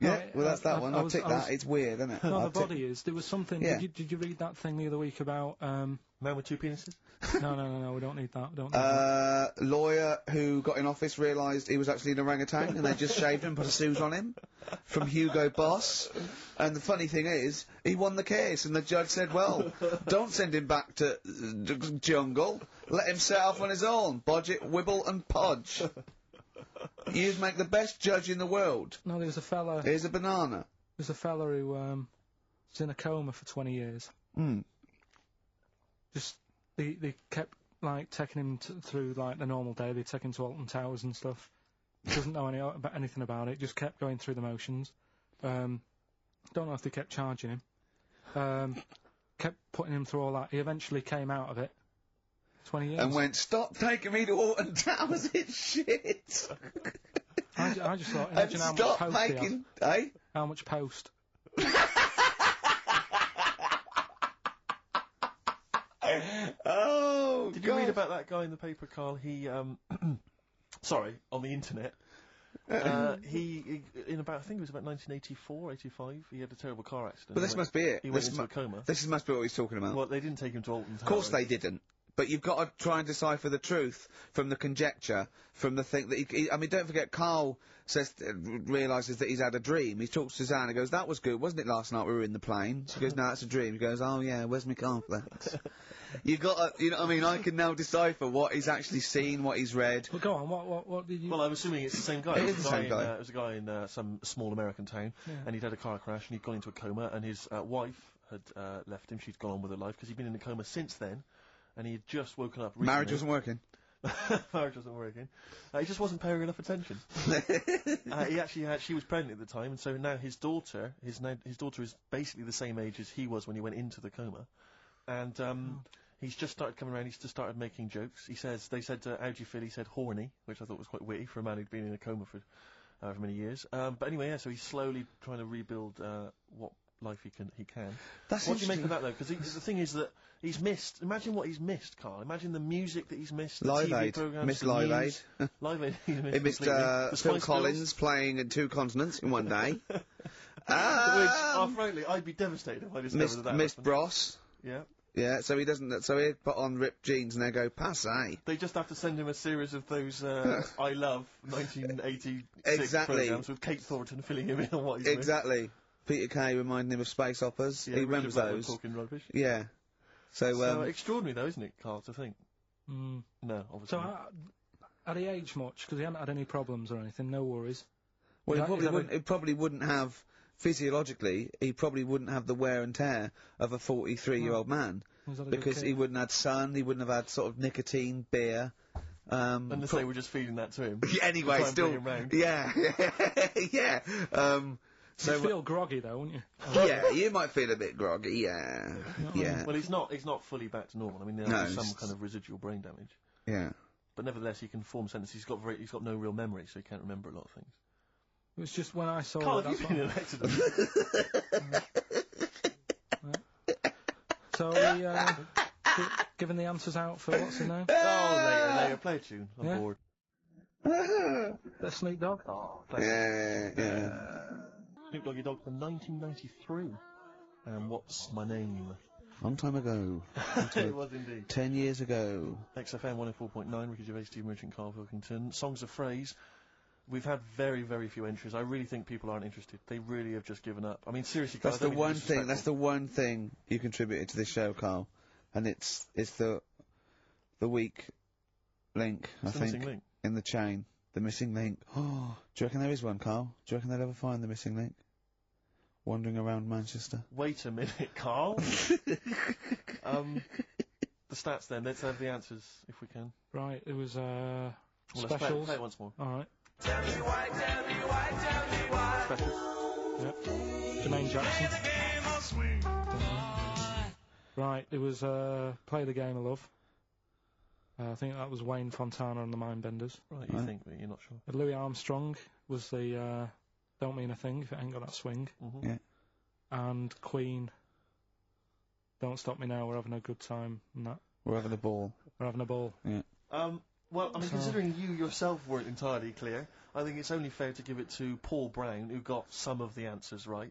Yeah, well that's that one. I'll tick that. It's weird, isn't it? No, the body is. There was something. Yeah. Did you read that thing the other week about Man with two penises? No, we don't need that. We don't need that. Lawyer who got in office realised he was actually an orangutan and they just shaved him and put a suit on him from Hugo Boss. And the funny thing is, he won the case and the judge said, well, don't send him back to jungle. Let him set off on his own. Bodge it, wibble and podge. You'd make the best judge in the world. No, there was a fella... Here's a banana. There's a fella who was in a coma for 20 years. Just, they kept, like, taking him through, like, the normal day. They take him to Alton Towers and stuff. He doesn't know anything about it. Just kept going through the motions. Don't know if they kept charging him. Kept putting him through all that. He eventually came out of it. 20 years. And went, stop taking me to Alton Towers, it's shit. I just thought, imagine how much post making, eh? How much post? Oh, Did you read about that guy in the paper, Carl? He, sorry, on the internet. He in about, I think it was about 1984, 85, he had a terrible car accident. But this must be it. He went into a coma. This must be what he's talking about. Well, they didn't take him to Alton Towers. Of course they didn't. But you've got to try and decipher the truth from the conjecture, from the thing that I mean, don't forget, Carl realises that he's had a dream. He talks to Suzanne and goes, that was good, wasn't it, last night we were in the plane? She goes, no, it's a dream. He goes, oh yeah, where's my cornflakes? You've got to, you know what I mean? I can now decipher what he's actually seen, what he's read. Well, go on, what did you... Well, I'm assuming it's the same guy. It is the same guy. It was a guy in some small American town, and he'd had a car crash, and he'd gone into a coma, and his wife had left him. She'd gone on with her life, because he'd been in a coma since then. And he had just woken up recently. Marriage wasn't working. Marriage wasn't working. He just wasn't paying enough attention. He actually she was pregnant at the time, and so now his daughter is basically the same age as he was when he went into the coma. And he's just started coming around, he's just started making jokes. They said, how do you feel? He said, horny, which I thought was quite witty for a man who'd been in a coma for however many years. But anyway, yeah, so he's slowly trying to rebuild what life he can. That's what do you make of that, though? Because the thing is that he's missed. Imagine what he's missed, Carl. Imagine the music that he's missed. Live the TV Aid. programs, Missed the Live news. Aid. Live Aid. He missed Phil Collins playing in 2 continents in one day. Which, frankly, I'd be devastated if I discovered that. Missed Bros. Yeah. Yeah, so he doesn't. So he'd put on ripped jeans and they go passe. They just have to send him a series of those I Love 1986 Exactly. programs with Kate Thornton filling him in on what he's Exactly. missed. Peter Kay reminding him of space operas. Yeah, He remembers Richard Burton those. talking rubbish. Yeah. So extraordinary though, isn't it, Carl, to think? Mm. No, obviously. So, had he aged much? Because he hadn't had any problems or anything, no worries. Well, Is that he probably wouldn't have, physiologically, he probably wouldn't have the wear and tear of a 43-year-old man. Was that a good Because kid? he wouldn't have had sun, he wouldn't have had sort of nicotine, beer. Unless they were just feeding that to him. Anyway, to try and still, bring him round. yeah. So You'd feel groggy though, wouldn't you? yeah, you might feel a bit groggy. Yeah, yeah, Well, he's not fully back to normal. I mean, there's some kind of residual brain damage. yeah. But nevertheless, he can form sentences. He's got no real memory, so he can't remember a lot of things. It was just when I saw Carl, it. have you been in an accident? So are we giving the answers out for what's the name? Oh, later. Play a tune. I'm bored. The Snoop Dogg? Oh, Yeah. Snoop Doggy Dogg from 1993. And What's My Name? Long time ago. It was indeed. 10 years ago. XFM 104.9, Ricky Gervais, Steve Merchant, Carl Wilkington. Songs of Phrase. We've had very, very few entries. I really think people aren't interested. They really have just given up. I mean, seriously, Carl, That's the one thing you contributed to this show, Carl. And it's the weak link, I think, missing link. in the chain. The missing link. Oh, do you reckon there is one, Carl? Do you reckon they'll ever find the missing link? Wandering around Manchester. Wait a minute, Carl. The stats then. Let's have the answers, if we can. Right, it was Well, let's specials. play it once more. Alright. Tell me why, tell me why, tell me why. Specials. Yep. Jermaine Jackson. Right, it was Play the Game of Love. I think that was Wayne Fontana and the Mindbenders. Right, you think, but you're not sure. Louis Armstrong was the Don't Mean a Thing if it ain't got that swing. Mm-hmm. Yeah. And Queen, Don't Stop Me Now, We're Having a Good Time. And that. We're having a ball. We're having a ball. Yeah. Well, I mean, considering you yourself weren't entirely clear, I think it's only fair to give it to Paul Brown, who got some of the answers right.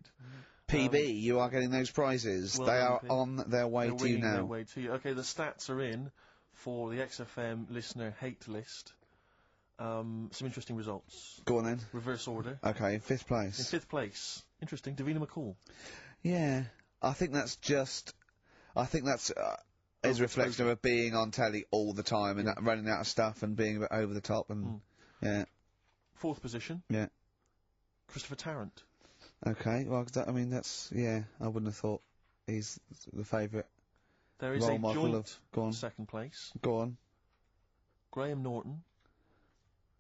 PB, you are getting those prizes. Well they done, are Pete. on their way They're to you winging their now. way to you. Okay, the stats are in for the XFM listener hate list. Some interesting results. Go on then. Reverse order. Okay, in 5th In place. 5th place, interesting, Davina McCall. Yeah, I think that's is a reflection of her being on telly all the time and running out of stuff and being a bit over the top and yeah. 4th position. Yeah. Christopher Tarrant. Okay, well, I mean that's I wouldn't have thought he's the favourite There is role a model joint of. Go on, 2nd place. go on. Graham Norton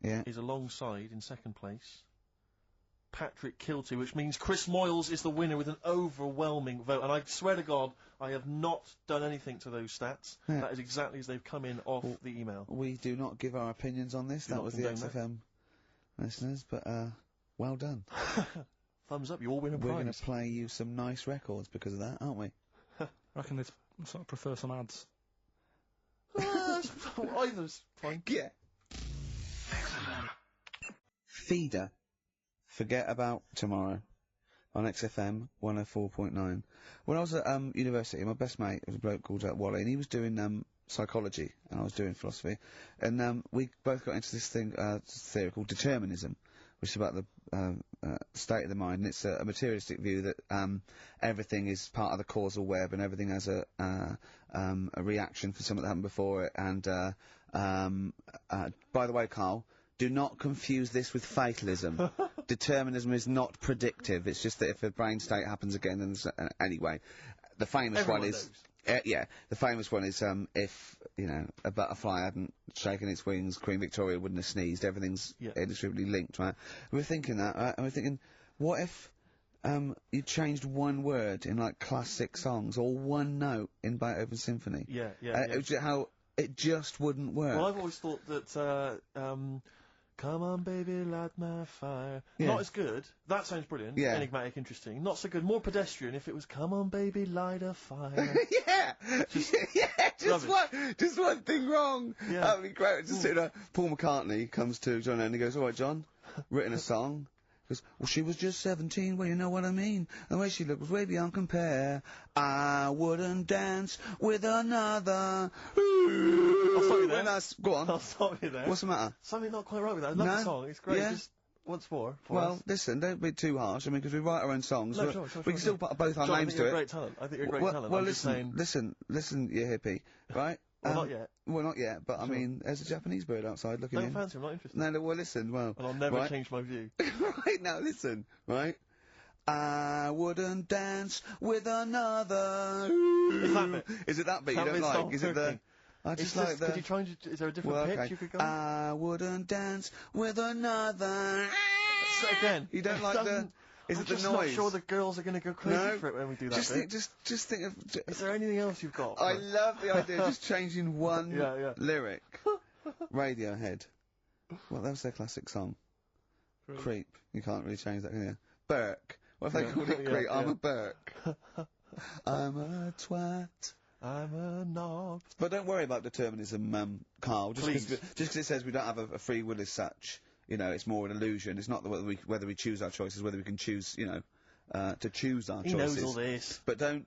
Yeah. is alongside in 2nd place. Patrick Kilty, which means Chris Moyles is the winner with an overwhelming vote. And I swear to God, I have not done anything to those stats. Yeah. That is exactly as they've come in off the email. We do not give our opinions on this. Do That not was the condone XFM listeners, but well done. Thumbs up, you all win a We're going prize. to play you some nice records because of that, aren't we? I reckon they sort of prefer some ads. Either's fine. Yeah. Feeder. Forget About Tomorrow on XFM 104.9. When I was at university, my best mate was a bloke called Wally, and he was doing psychology, and I was doing philosophy, and we both got into this theory called determinism, which is about the state of the mind, and it's a materialistic view that everything is part of the causal web, and everything has a reaction for something that happened before it, and by the way, Carl, do not confuse this with fatalism. Determinism is not predictive. It's just that if a brain state happens again, then anyway, the famous Everyone one is the famous one is if a butterfly hadn't shaken its wings, Queen Victoria wouldn't have sneezed. Everything's inextricably linked, right? We're thinking that, right? And we're thinking, what if you changed one word in like classic songs or one note in Beethoven's symphony? How it just wouldn't work. Well, I've always thought that, come on baby, light my fire. Yeah. Not as good. That sounds brilliant. Yeah. Enigmatic, interesting. Not so good. More pedestrian if it was come on baby, light a fire. Just one thing wrong. Yeah. That'd be great. Just Paul McCartney comes to John and he goes, "All right, John, written a song." He goes, "Well, she was just 17. Well, you know what I mean. The way she looked was way beyond compare. I wouldn't dance with another." I'll stop you there. Go on. I'll stop you there. What's the matter? Something not quite right with that. I love No? the song. It's great. Yeah? Just once more for Well, us? listen, don't be too harsh. I mean, because we write our own songs. No, we sure, can still put both our John, names I think you're to a it. great talent. I think you're a great talent. Well, I'm just saying... listen, you hippie, right? Well, not yet. Well, not yet, but I Sure. mean, there's a Japanese bird outside looking Don't in. fancy, I'm not interested. No, well, listen, well... And I'll never right? change my view. Right, now listen, right? I wouldn't dance with another... Is that bit? Is it that bit That you don't bit's like? not Is it the... working. I just like the... Could you try and... Is there a different Well, pitch okay. you could go on? I wouldn't dance with another... So again, You don't like the... Is I'm it the just noise? not sure the girls are going to go crazy No. for it when we do that Just bit. think, just think of... Is there anything else you've got? I love the idea of just changing one Yeah. lyric. Radiohead. Well, that was their classic song. Creep. You can't really change that, can you? Burke. What if they called it Creep? I'm a Burke. I'm a twat. I'm a knob. But don't worry about determinism, Carl. Just Please. because it says we don't have a free will as such, you know, it's more an illusion. It's not whether we choose our choices, whether we can choose, you know, to choose our He choices. knows all this. But don't,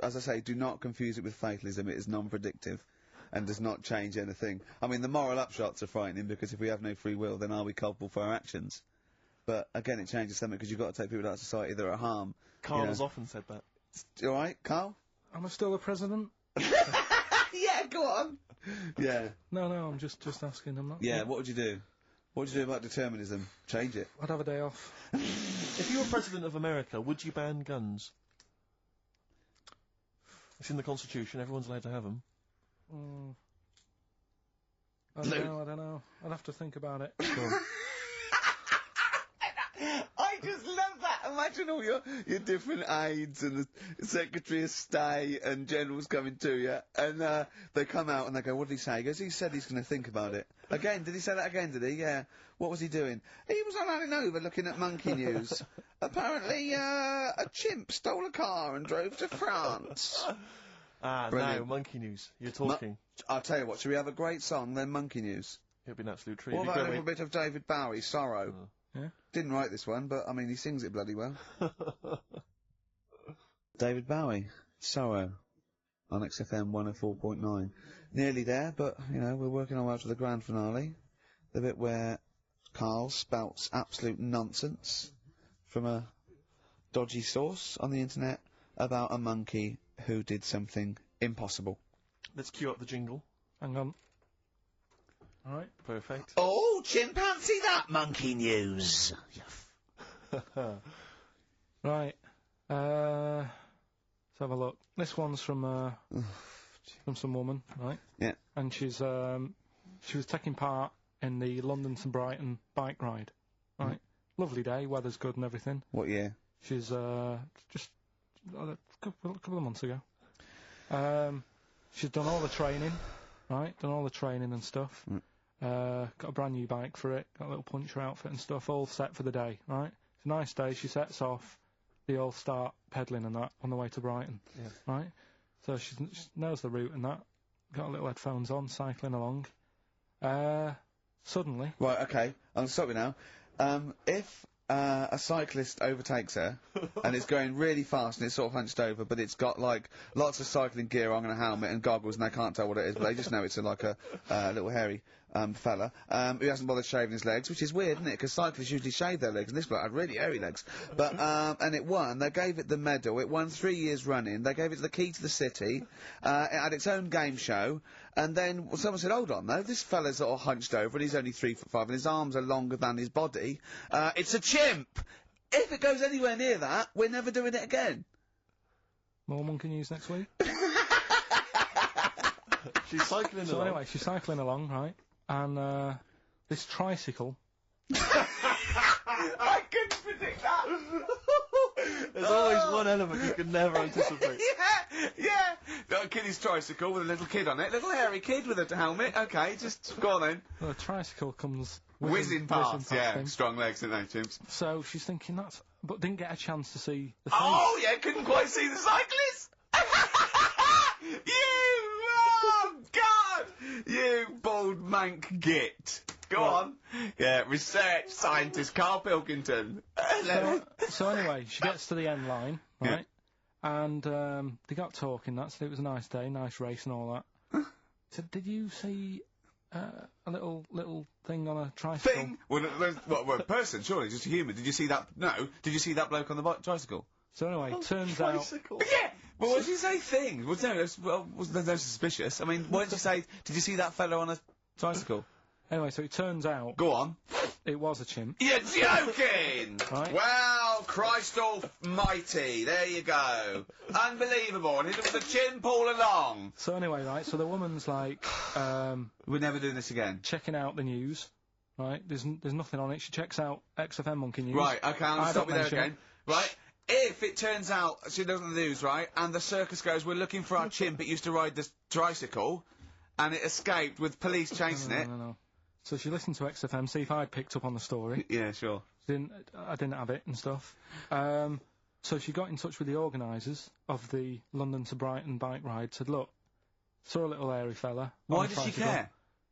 as I say, do not confuse it with fatalism. It is non-predictive and does not change anything. I mean, the moral upshots are frightening because if we have no free will, then are we culpable for our actions? But again, it changes something because you've got to take people out of society that are a harm. Carl has often said that. All right, Carl? Am I still the president? Yeah, go on. Yeah. No, I'm just asking. I'm not. Yeah, what would you do? What would you do about determinism? Change it. I'd have a day off. If you were president of America, would you ban guns? It's in the Constitution. Everyone's allowed to have them. I don't know. I'd have to think about it. I just love that. Imagine all your different aides and the Secretary of State and generals coming to you, and they come out and they go, "What did he say?" He goes, "He said he's going to think about it." Again, did he say that again? Did he? Yeah. What was he doing? He was on Alan Over looking at monkey news. Apparently, a chimp stole a car and drove to France. Now, Brilliant. monkey news. You're talking. I'll tell you what. Should we have a great song then? Monkey news. It'd be an absolute treat. What It'd be about a great. little bit of David Bowie, Sorrow? Yeah. Didn't write this one, but I mean, he sings it bloody well. David Bowie, Sorrow, on XFM 104.9. Nearly there, but, you know, we're working our way up to the grand finale. The bit where Carl spouts absolute nonsense from a dodgy source on the internet about a monkey who did something impossible. Let's cue up the jingle. Hang on. All right. Perfect. Oh, chimpanzee, that monkey news! Right. Let's have a look. This one's from some woman, right? Yeah. And she was taking part in the London to Brighton bike ride, right? Lovely day, weather's good and everything. What year? She's just a couple of months ago. She's done all the training, right? Done all the training and stuff. Got a brand new bike for it. Got a little puncher outfit and stuff, all set for the day, right? It's a nice day. She sets off. They all start pedalling and that on the way to Brighton, right? So she knows the route and that. Got a little headphones on, cycling along. Suddenly. Right, okay. I'm sorry now. If a cyclist overtakes her and it's going really fast and it's sort of hunched over, but it's got like lots of cycling gear on and a helmet and goggles and they can't tell what it is, but they just know it's like a little hairy fella who hasn't bothered shaving his legs, which is weird, isn't it? Because cyclists usually shave their legs and this bloke had really hairy legs. But and it won. They gave it the medal. It won 3 years running. They gave it the key to the city. It had its own game show. And then someone said, "Hold on, though, this fella's all hunched over and he's only 3'5" and his arms are longer than his body. It's a chimp. If it goes anywhere near that, we're never doing it again." More monkey news next week. She's cycling So along. anyway, she's cycling along, right? And this tricycle. I couldn't predict that. There's always one element you can never anticipate. Yeah. Got a kiddie's tricycle with a little kid on it, little hairy kid with a helmet. Okay, just go on then. The tricycle comes Whizzing past, yeah. him. Strong legs, don't they, chimps? So she's thinking but didn't get a chance to see the face. Oh, yeah, couldn't quite see the cyclist. Oh, God! You bald mank git. Go on. Yeah, research scientist Carl Pilkington. So anyway, she gets to the end line, right? And they got talking. It was a nice day, nice race and all that. So did you see a little thing on a tricycle. Thing? Well, a person, surely, just a human. Did you see that? No. Did you see that bloke on the tricycle? So anyway, turns out... Tricycle. Yeah! Well, what did you say thing? Well, no, there's no suspicious. I mean, what did you say? Did you see that fellow on a tricycle? Anyway, so it turns out... Go on. It was a chimp. You're joking! Right. Well, Christ almighty, there you go. Unbelievable, and it was a chimp all along. So anyway, right, so the woman's like, We're never doing this again. checking out the news, right? There's nothing on it. She checks out XFM Monkey News. Right, okay, I'll I stop don't you there mention again. Right, if it turns out she does the news, right, and the circus goes, we're looking for our chimp, it used to ride this tricycle, and it escaped with police chasing it. No. So she listened to XFM, see if I'd picked up on the story. Yeah, sure. I didn't have it and stuff. So she got in touch with the organisers of the London to Brighton bike ride, said, look, saw a little hairy fella. Why did she care?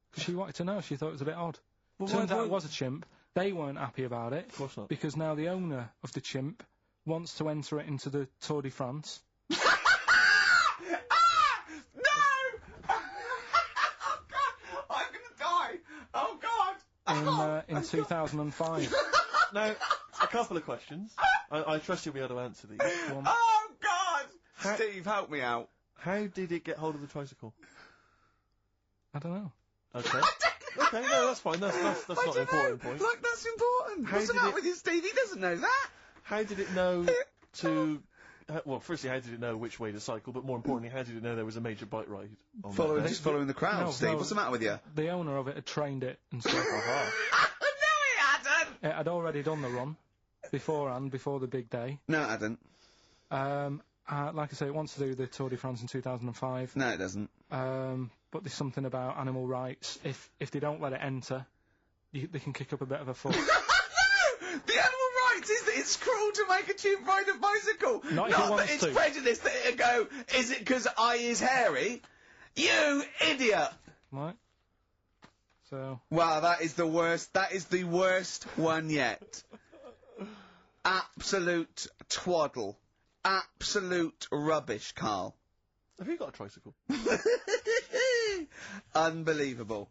Because she wanted to know, she thought it was a bit odd. Well, Turns why- out it was a chimp. They weren't happy about it. Of course not. Because now the owner of the chimp wants to enter it into the Tour de France. No! Oh, God! I'm gonna die! Oh, God! In 2005. Now, a couple of questions. I trust you'll be able to answer these. Oh, God! Steve, help me out. How did it get hold of the tricycle? I don't know. Okay. Okay, no, that's fine. That's not an important point. Like, that's important. How What's the did matter it- with you, Steve? He doesn't know that. How did it know to... well, firstly, how did it know which way to cycle? But more importantly, how did it know there was a major bike ride on that day? Just following the crowd, No, Steve. no. What's the matter with you? The owner of it had trained it and stuff. No, he hadn't! It had already done the run beforehand, before the big day. No, it hadn't. Like I say, it wants to do the Tour de France in 2005. No, it doesn't. But there's something about animal rights. If they don't let it enter, they can kick up a bit of a fuss. The animal rights is that it's cruel to make a chimp ride a bicycle. Not if it that wants it's to. prejudice that it'll go, is it because I is hairy? You idiot! Right? So, Wow, that is the worst. That is the worst one yet. Absolute twaddle. Absolute rubbish, Carl. Have you got a tricycle? Unbelievable.